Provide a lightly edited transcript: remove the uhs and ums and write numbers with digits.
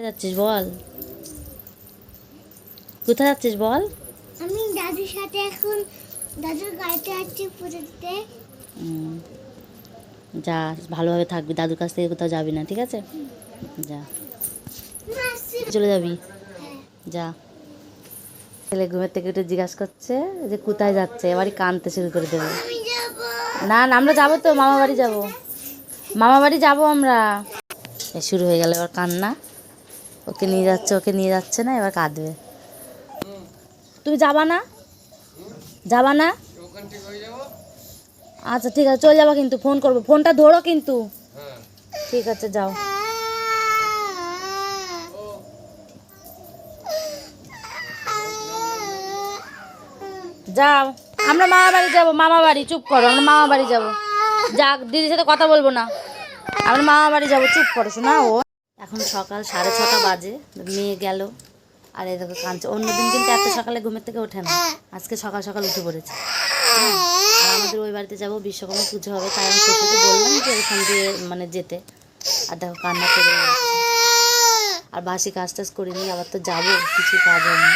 যাচ্ছিস বল, কোথায় যাচ্ছিস বল? আমি দাদুর সাথে এখন দাদুর গাড়িতে যাচ্ছি পুজো দিতে। যা, ভালোভাবে থাকবি, দাদুর কাছ থেকে কোথাও যাবি না, ঠিক আছে? যা, চলে যাবি, যা। ছেলে ঘুমের থেকে উঠে জিজ্ঞাসা করছে যে কোথায় যাচ্ছে, এবারই কাঁদতে শুরু করে দেবে। না না, আমরা যাবো তো, মামা বাড়ি যাবো, মামা বাড়ি যাবো আমরা। শুরু হয়ে গেল এবার কান্না, ওকে নিয়ে যাচ্ছে, ওকে নিয়ে যাচ্ছে না, এবার কাঁদবে। তুমি যাবা না, যাবা না? আচ্ছা ঠিক আছে, চলে যাবো, কিন্তু ফোন করবো, ফোনটা ধরো কিন্তু। ঠিক আছে, যাও। যাও, আমরা মামা বাড়ি যাবো, মামা বাড়ি, চুপ করো, আমরা মামা বাড়ি যাবো। যাক, দিদির সাথে কথা বলবো না, আমরা মামা বাড়ি যাবো, চুপ করো শোনা। ও এখন সকাল 6:30 বাজে, মেয়ে গেল, আর এই দেখো কাঁদছে। অন্যদিন কিন্তু এত সকালে ঘুমের থেকে ওঠে না, আজকে সকাল সকাল উঠে পড়েছে। হ্যাঁ, আর আমাদের ওই বাড়িতে যাবো, বিশ্বকর্মা পুজো হবে, তাই আমি শ্বশুরকে বললাম যে ওখান দিয়ে মানে যেতে। আর দেখো কান্না করে যাচ্ছে, আর বাসি কাজ টাজ করিনি, আবার তো যাবো, কিছু কাজ হয়নি।